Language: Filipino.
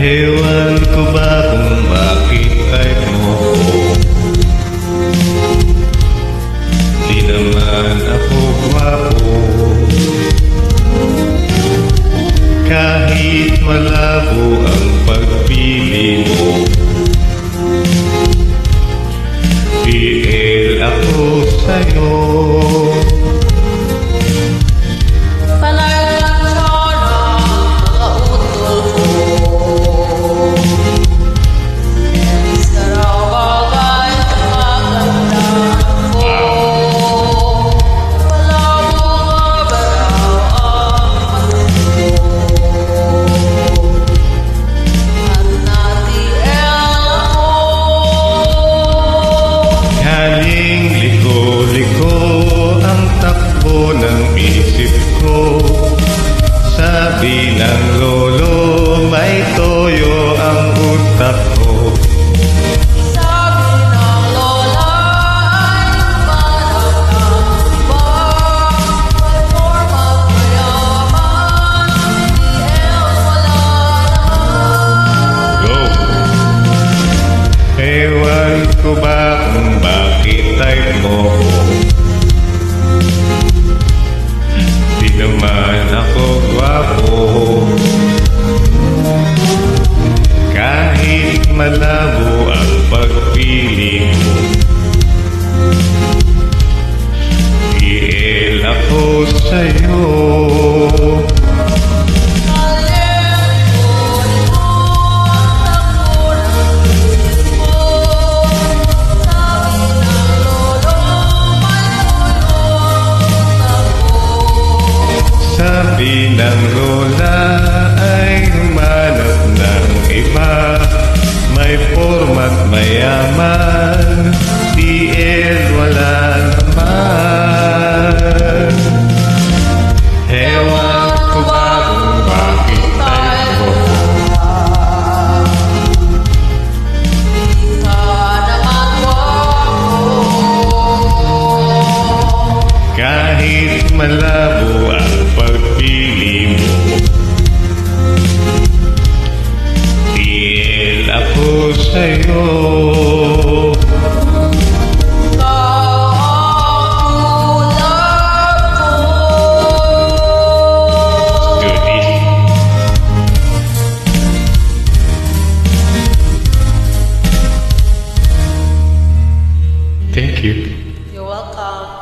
Ewan ko ba kung bakit type mo ko? Di naman ako gwapo, kahit malabo ang pagpili mo. PL ako sa'yo. Ng isip ko, sabi ng lolo, may toyo ang utak ko. Sabi ng lola ay manang-nambang, may formal mayaman, PL wala naman. Go! Ewan ko ba kung bakit type mo ko? Di naman ako gwapo, kahit malabo ang pagpili mo. PL ako sa'yo. Sabi ng lola ay humanap ng iba, may format mayaman, PL wala naman. Ewan ko ba kung bakit type mo? Di ka naman gwapo, Kahit malabo ang pagpili mo, PL ako sa'yo. Good, easy. Thank you. you're welcome.